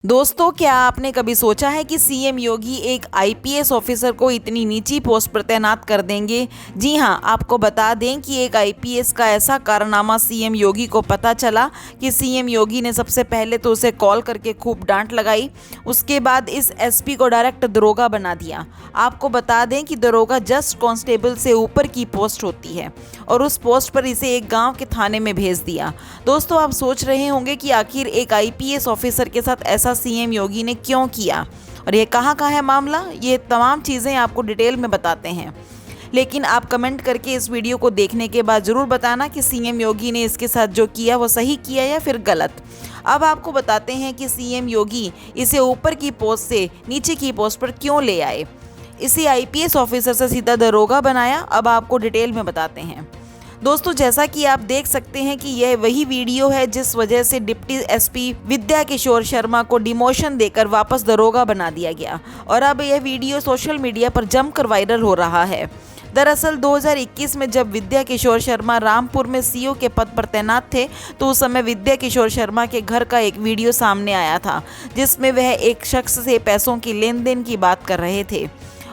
दोस्तों, क्या आपने कभी सोचा है कि सीएम योगी एक आईपीएस ऑफिसर को इतनी नीची पोस्ट पर तैनात कर देंगे? जी हां, आपको बता दें कि एक आईपीएस का ऐसा कारनामा सीएम योगी को पता चला कि सीएम योगी ने सबसे पहले तो उसे कॉल करके खूब डांट लगाई। उसके बाद इस एसपी को डायरेक्ट दरोगा बना दिया। आपको बता दें कि दरोगा जस्ट कांस्टेबल से ऊपर की पोस्ट होती है और उस पोस्ट पर इसे एक गाँव के थाने में भेज दिया। दोस्तों, आप सोच रहे होंगे कि आखिर एक आईपीएस ऑफिसर के साथ ऐसा सीएम योगी ने क्यों किया और ये कहाँ का है मामला। ये तमाम चीज़ें आपको डिटेल में बताते हैं, लेकिन आप कमेंट करके इस वीडियो को देखने के बाद ज़रूर बताना कि सीएम योगी ने इसके साथ जो किया वो सही किया या फिर गलत। अब आपको बताते हैं कि सीएम योगी इसे ऊपर की पोस्ट से नीचे की पोस्ट पर क्यों ले आए। इसे आईपीएस ऑफिसर से सीधा दरोगा बनाया। अब आपको डिटेल में बताते हैं। दोस्तों, जैसा कि आप देख सकते हैं कि यह वही वीडियो है जिस वजह से डिप्टी एसपी विद्या किशोर शर्मा को डिमोशन देकर वापस दरोगा बना दिया गया और अब यह वीडियो सोशल मीडिया पर जमकर वायरल हो रहा है। दरअसल 2021 में जब विद्या किशोर शर्मा रामपुर में सीओ के पद पर तैनात थे तो उस समय विद्या किशोर शर्मा के घर का एक वीडियो सामने आया था जिसमें वह एक शख्स से पैसों की लेन देन की बात कर रहे थे।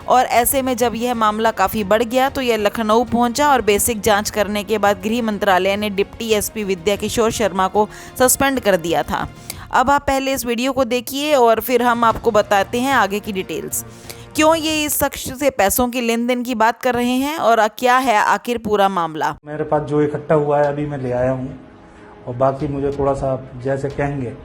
और ऐसे में जब यह मामला काफ़ी बढ़ गया तो यह लखनऊ पहुंचा और बेसिक जांच करने के बाद गृह मंत्रालय ने डिप्टी एसपी विद्या किशोर शर्मा को सस्पेंड कर दिया था। अब आप पहले इस वीडियो को देखिए और फिर हम आपको बताते हैं आगे की डिटेल्स। क्यों ये इस शख्स से पैसों की लेन देन की बात कर रहे हैं और क्या है आखिर पूरा मामला। मेरे पास जो इकट्ठा हुआ है अभी मैं ले आया हूँ और बाकी मुझे थोड़ा सा जैसे कहेंगे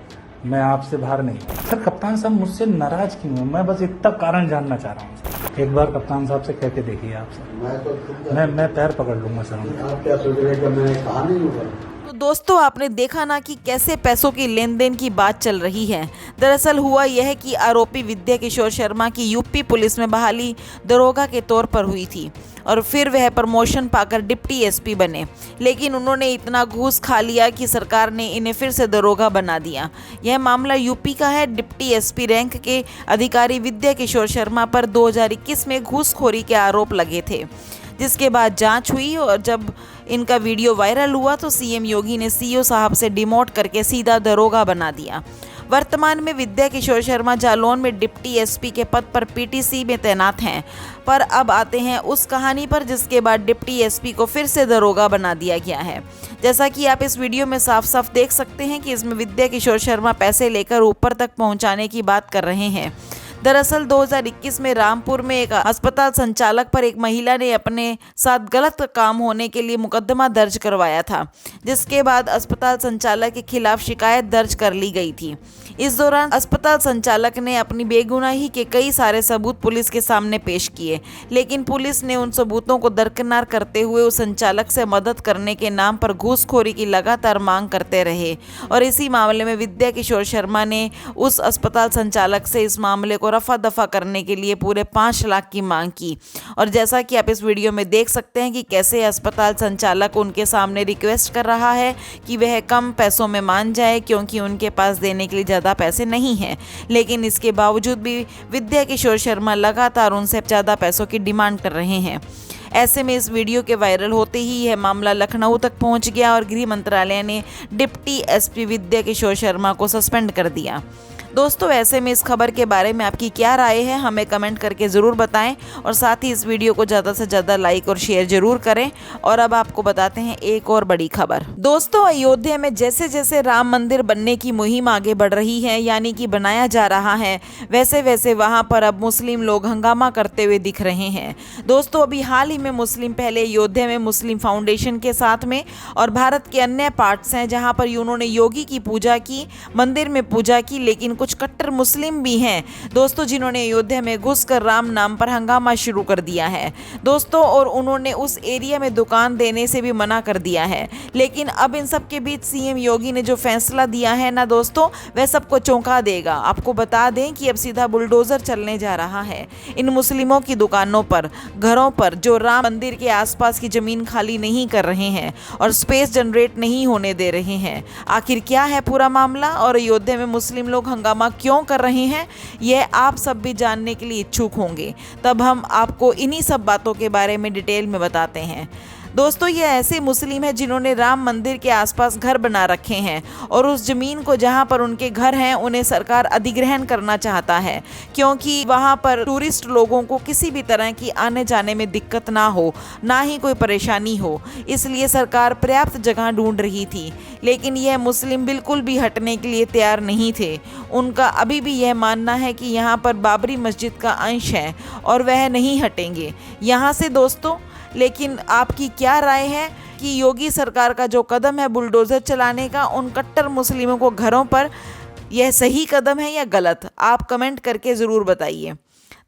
मैं आपसे बाहर नहीं। सर कप्तान साहब मुझसे नाराज क्यों हैं? मैं बस इतना कारण जानना चाह रहा हूँ। एक बार कप्तान साहब से कह के देखिए आप सर। मैं पैर पकड़ लूंगा सर। आप क्या सोच रहे हैं कि मैं कहा नहीं हूँ? तो दोस्तों, आपने देखा ना कि कैसे पैसों की लेन देन की बात चल रही है। दरअसल हुआ यह कि आरोपी विद्या किशोर शर्मा की यूपी पुलिस में बहाली दरोगा के तौर पर हुई थी और फिर वह प्रमोशन पाकर डिप्टी एसपी बने, लेकिन उन्होंने इतना घूस खा लिया कि सरकार ने इन्हें फिर से दरोगा बना दिया। यह मामला यूपी का है। डिप्टी एसपी रैंक के अधिकारी विद्या किशोर शर्मा पर 2021 में घूसखोरी के आरोप लगे थे, जिसके बाद जांच हुई और जब इनका वीडियो वायरल हुआ तो सीएम योगी ने सीओ साहब से डिमोट करके सीधा दरोगा बना दिया। वर्तमान में विद्या किशोर शर्मा जालौन में डिप्टी एसपी के पद पर पीटीसी में तैनात हैं। पर अब आते हैं उस कहानी पर जिसके बाद डिप्टी एसपी को फिर से दरोगा बना दिया गया है। जैसा कि आप इस वीडियो में साफ साफ देख सकते हैं कि इसमें विद्या किशोर शर्मा पैसे लेकर ऊपर तक पहुंचाने की बात कर रहे हैं। दरअसल 2021 में रामपुर में एक अस्पताल संचालक पर एक महिला ने अपने साथ गलत काम होने के लिए मुकदमा दर्ज करवाया था, जिसके बाद अस्पताल संचालक के खिलाफ शिकायत दर्ज कर ली गई थी। इस दौरान अस्पताल संचालक ने अपनी बेगुनाही के कई सारे सबूत पुलिस के सामने पेश किए, लेकिन पुलिस ने उन सबूतों को दरकिनार करते हुए उस संचालक से मदद करने के नाम पर घूसखोरी की लगातार मांग करते रहे और इसी मामले में विद्या किशोर शर्मा ने उस अस्पताल संचालक से इस मामले को रफा दफा करने के लिए पूरे 5 लाख की मांग की। और जैसा कि आप इस वीडियो में देख सकते हैं कि कैसे अस्पताल संचालक उनके सामने रिक्वेस्ट कर रहा है कि वह कम पैसों में मान जाए क्योंकि उनके पास देने के लिए ज़्यादा पैसे नहीं हैं, लेकिन इसके बावजूद भी विद्या किशोर शर्मा लगातार उनसे ज़्यादा पैसों की डिमांड कर रहे हैं। ऐसे में इस वीडियो के वायरल होते ही यह मामला लखनऊ तक पहुंच गया और गृह मंत्रालय ने डिप्टी एसपी विद्या किशोर शर्मा को सस्पेंड कर दिया। दोस्तों, ऐसे में इस खबर के बारे में आपकी क्या राय है हमें कमेंट करके ज़रूर बताएं और साथ ही इस वीडियो को ज़्यादा से ज़्यादा लाइक और शेयर ज़रूर करें। और अब आपको बताते हैं एक और बड़ी खबर। दोस्तों, अयोध्या में जैसे जैसे राम मंदिर बनने की मुहिम आगे बढ़ रही है, यानी कि बनाया जा रहा है, वैसे वैसे वहाँ पर अब मुस्लिम लोग हंगामा करते हुए दिख रहे हैं। दोस्तों, अभी हाल ही में मुस्लिम पहले अयोध्या में मुस्लिम फाउंडेशन के साथ में और भारत के अन्य पार्ट्स हैं जहाँ पर उन्होंने योगी की पूजा की, मंदिर में पूजा की, लेकिन कुछ कट्टर मुस्लिम भी हैं दोस्तों जिन्होंने अयोध्या में घुसकर राम नाम पर हंगामा शुरू कर दिया है दोस्तों, और उन्होंने उस एरिया में दुकान देने से भी मना कर दिया है। लेकिन अब इन सब के बीच सीएम योगी ने जो फैसला दिया है ना दोस्तों, वह सबको चौंका देगा। आपको बता दें कि अब सीधा बुलडोजर चलने जा रहा है इन मुस्लिमों की दुकानों पर, घरों पर जो राम मंदिर के आसपास की जमीन खाली नहीं कर रहे हैं और स्पेस जनरेट नहीं होने दे रहे हैं। आखिर क्या है पूरा मामला और अयोध्या में मुस्लिम लोग हंगामा क्यों कर रहे हैं, यह आप सब भी जानने के लिए इच्छुक होंगे। तब हम आपको इन्हीं सब बातों के बारे में डिटेल में बताते हैं। दोस्तों, ये ऐसे मुस्लिम हैं जिन्होंने राम मंदिर के आसपास घर बना रखे हैं और उस जमीन को जहां पर उनके घर हैं उन्हें सरकार अधिग्रहण करना चाहता है, क्योंकि वहां पर टूरिस्ट लोगों को किसी भी तरह की आने जाने में दिक्कत ना हो, ना ही कोई परेशानी हो। इसलिए सरकार पर्याप्त जगह ढूंढ रही थी, लेकिन यह मुस्लिम बिल्कुल भी हटने के लिए तैयार नहीं थे। उनका अभी भी यह मानना है कि यहाँ पर बाबरी मस्जिद का अंश है और वह नहीं हटेंगे यहाँ से। दोस्तों, लेकिन आपकी क्या राय है कि योगी सरकार का जो कदम है बुलडोज़र चलाने का उन कट्टर मुस्लिमों को घरों पर, यह सही कदम है या गलत? आप कमेंट करके ज़रूर बताइए।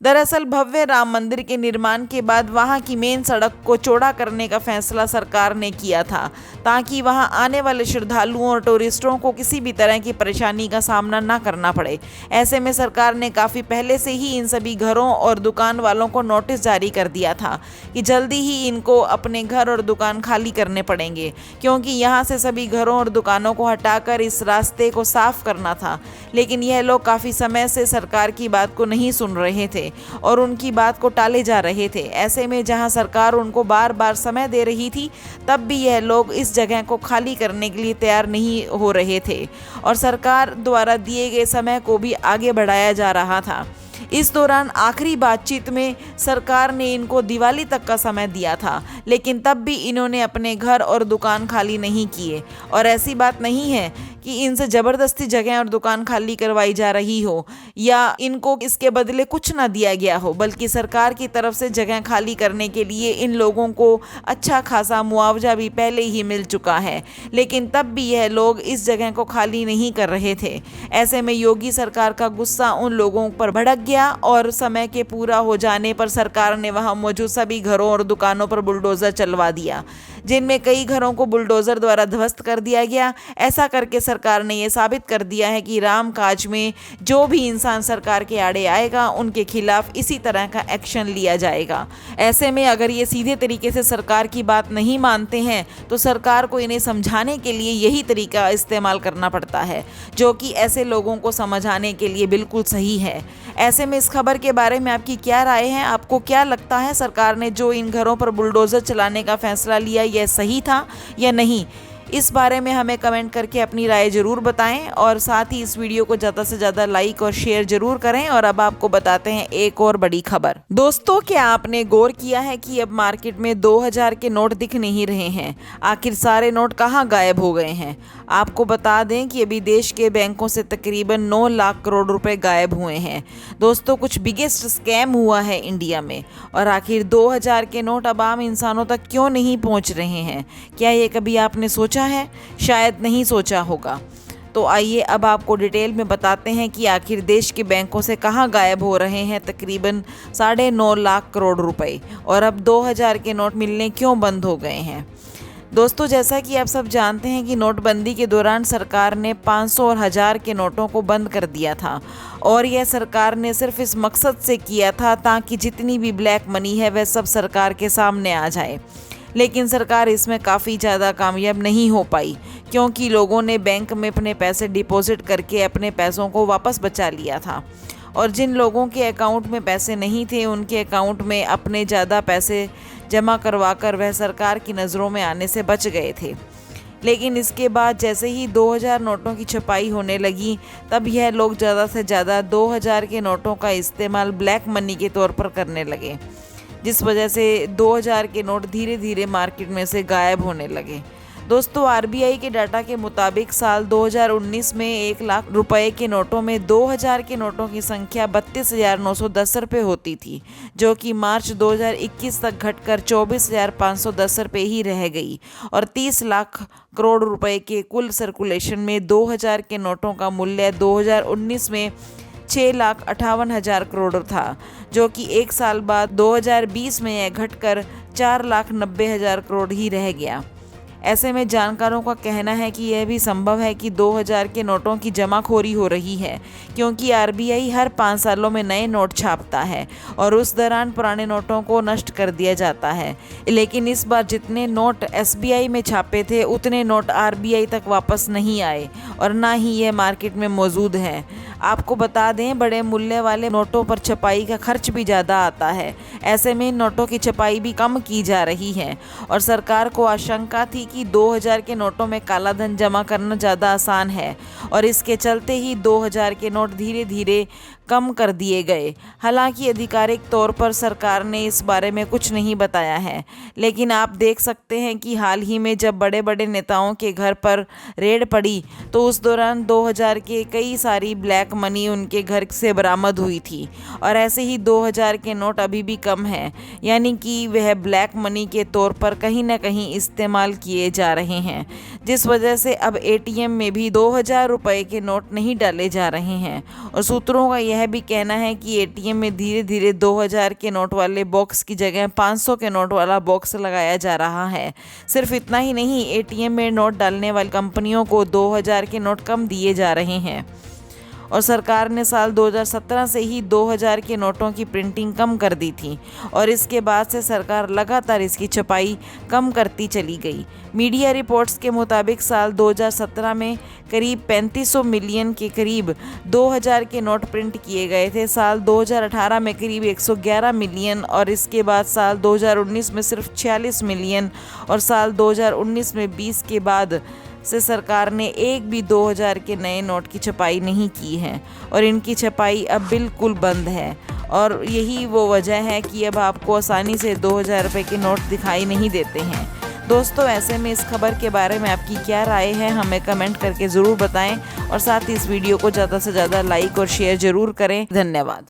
दरअसल भव्य राम मंदिर के निर्माण के बाद वहां की मेन सड़क को चौड़ा करने का फैसला सरकार ने किया था, ताकि वहां आने वाले श्रद्धालुओं और टूरिस्टों को किसी भी तरह की परेशानी का सामना ना करना पड़े। ऐसे में सरकार ने काफ़ी पहले से ही इन सभी घरों और दुकान वालों को नोटिस जारी कर दिया था कि जल्दी ही इनको अपने घर और दुकान खाली करने पड़ेंगे, क्योंकि यहाँ से सभी घरों और दुकानों को हटाकर इस रास्ते को साफ करना था। लेकिन यह लोग काफ़ी समय से सरकार की बात को नहीं सुन रहे थे और उनकी बात को टाले जा रहे थे। ऐसे में जहां सरकार उनको बार बार समय दे रही थी, तब भी यह लोग इस जगह को खाली करने के लिए तैयार नहीं हो रहे थे और सरकार द्वारा दिए गए समय को भी आगे बढ़ाया जा रहा था। इस दौरान आखिरी बातचीत में सरकार ने इनको दिवाली तक का समय दिया था, लेकिन तब भी इन्होंने अपने घर और दुकान खाली नहीं किए। और ऐसी बात नहीं है कि इनसे ज़बरदस्ती जगह और दुकान खाली करवाई जा रही हो या इनको इसके बदले कुछ ना दिया गया हो, बल्कि सरकार की तरफ से जगह खाली करने के लिए इन लोगों को अच्छा खासा मुआवजा भी पहले ही मिल चुका है, लेकिन तब भी यह लोग इस जगह को खाली नहीं कर रहे थे। ऐसे में योगी सरकार का गुस्सा उन लोगों पर भड़क गया और समय के पूरा हो जाने पर सरकार ने वहां मौजूद सभी घरों और दुकानों पर बुलडोज़र चलवा दिया, जिनमें कई घरों को बुलडोज़र द्वारा ध्वस्त कर दिया गया। ऐसा करके सरकार ने यह साबित कर दिया है कि राम काज में जो भी इंसान सरकार के आड़े आएगा उनके खिलाफ इसी तरह का एक्शन लिया जाएगा। ऐसे में अगर ये सीधे तरीके से सरकार की बात नहीं मानते हैं तो सरकार को इन्हें समझाने के लिए यही तरीका इस्तेमाल करना पड़ता है, जो कि ऐसे लोगों को समझाने के लिए बिल्कुल सही है। ऐसे में इस खबर के बारे में आपकी क्या राय है? आपको क्या लगता है सरकार ने जो इन घरों पर बुलडोज़र चलाने का फैसला लिया यह सही था या नहीं? इस बारे में हमें कमेंट करके अपनी राय ज़रूर बताएं और साथ ही इस वीडियो को ज़्यादा से ज़्यादा लाइक और शेयर ज़रूर करें। और अब आपको बताते हैं एक और बड़ी खबर। दोस्तों, क्या आपने गौर किया है कि अब मार्केट में 2000 के नोट दिख नहीं रहे हैं? आखिर सारे नोट कहाँ गायब हो गए हैं? आपको बता दें कि अभी देश के बैंकों से तकरीबन 9 लाख करोड़ रुपए गायब हुए हैं। दोस्तों, कुछ बिगेस्ट स्कैम हुआ है इंडिया में। और आखिर 2000 के नोट अब आम इंसानों तक क्यों नहीं पहुंच रहे हैं? क्या ये कभी आपने सोचा है? शायद नहीं सोचा होगा। तो आइए अब आपको डिटेल में बताते हैं कि आखिर देश के बैंकों से कहां गायब हो रहे हैं तकरीबन 9.5 लाख करोड़ रुपए और अब 2000 के नोट मिलने क्यों बंद हो गए हैं। दोस्तों, जैसा कि आप सब जानते हैं कि नोटबंदी के दौरान सरकार ने 500 और 1000 के नोटों को बंद कर दिया था और यह सरकार ने सिर्फ इस मकसद से किया था ताकि जितनी भी ब्लैक मनी है वह सब सरकार के सामने आ जाए। लेकिन सरकार इसमें काफ़ी ज़्यादा कामयाब नहीं हो पाई, क्योंकि लोगों ने बैंक में अपने पैसे डिपॉजिट करके अपने पैसों को वापस बचा लिया था और जिन लोगों के अकाउंट में पैसे नहीं थे उनके अकाउंट में अपने ज़्यादा पैसे जमा करवाकर वह सरकार की नज़रों में आने से बच गए थे। लेकिन इसके बाद जैसे ही 2000 नोटों की छपाई होने लगी, तब यह लोग ज़्यादा से ज़्यादा 2000 के नोटों का इस्तेमाल ब्लैक मनी के तौर पर करने लगे, जिस वजह से 2000 के नोट धीरे धीरे मार्केट में से गायब होने लगे। दोस्तों, आरबीआई के डाटा के मुताबिक साल 2019 में 1 लाख रुपए के नोटों में 2000 के नोटों की संख्या 32,910 रुपये होती थी, जो कि मार्च 2021 तक घटकर 24,510 रुपये ही रह गई और 30 लाख करोड़ रुपए के कुल सर्कुलेशन में 2000 के नोटों का मूल्य 2019 में 6,58,000 करोड़ था, जो कि एक साल बाद 2020 में यह घटकर 4,90,000 करोड़ ही रह गया। ऐसे में जानकारों का कहना है कि यह भी संभव है कि 2000 के नोटों की जमाखोरी हो रही है, क्योंकि आरबीआई हर 5 सालों में नए नोट छापता है और उस दौरान पुराने नोटों को नष्ट कर दिया जाता है। लेकिन इस बार जितने नोट एसबीआई में छापे थे उतने नोट आरबीआई तक वापस नहीं आए और ना ही यह मार्केट में मौजूद हैं। आपको बता दें, बड़े मूल्य वाले नोटों पर छपाई का खर्च भी ज़्यादा आता है। ऐसे में इन नोटों की छपाई भी कम की जा रही है और सरकार को आशंका थी कि 2000 के नोटों में काला धन जमा करना ज़्यादा आसान है और इसके चलते ही 2000 के नोट धीरे धीरे कम कर दिए गए। हालांकि आधिकारिक तौर पर सरकार ने इस बारे में कुछ नहीं बताया है, लेकिन आप देख सकते हैं कि हाल ही में जब बड़े बड़े नेताओं के घर पर रेड पड़ी तो उस दौरान 2000 के कई सारी ब्लैक मनी उनके घर से बरामद हुई थी और ऐसे ही 2000 के नोट अभी भी कम हैं, यानी कि वह ब्लैक मनी के तौर पर कहीं ना कहीं इस्तेमाल किए जा रहे हैं, जिस वजह से अब एटीएम में भी 2000 रुपये के नोट नहीं डाले जा रहे हैं। और सूत्रों का यह भी कहना है कि एटीएम में धीरे धीरे 2000 के नोट वाले बॉक्स की जगह 500 के नोट वाला बॉक्स लगाया जा रहा है। सिर्फ इतना ही नहीं, एटीएम में नोट डालने वाली कंपनियों को 2000 के नोट कम दिए जा रहे हैं और सरकार ने साल 2017 से ही 2000 के नोटों की प्रिंटिंग कम कर दी थी और इसके बाद से सरकार लगातार इसकी छपाई कम करती चली गई। मीडिया रिपोर्ट्स के मुताबिक साल 2017 में करीब 3500 मिलियन के करीब 2000 के नोट प्रिंट किए गए थे। साल 2018 में करीब 111 मिलियन और इसके बाद साल 2019 में सिर्फ 46 मिलियन और साल 2019 में 20 के बाद से सरकार ने एक भी 2000 के नए नोट की छपाई नहीं की है और इनकी छपाई अब बिल्कुल बंद है और यही वो वजह है कि अब आपको आसानी से 2000 रुपये के नोट दिखाई नहीं देते हैं। दोस्तों, ऐसे में इस खबर के बारे में आपकी क्या राय है, हमें कमेंट करके ज़रूर बताएं और साथ ही इस वीडियो को ज़्यादा से ज़्यादा लाइक और शेयर ज़रूर करें। धन्यवाद।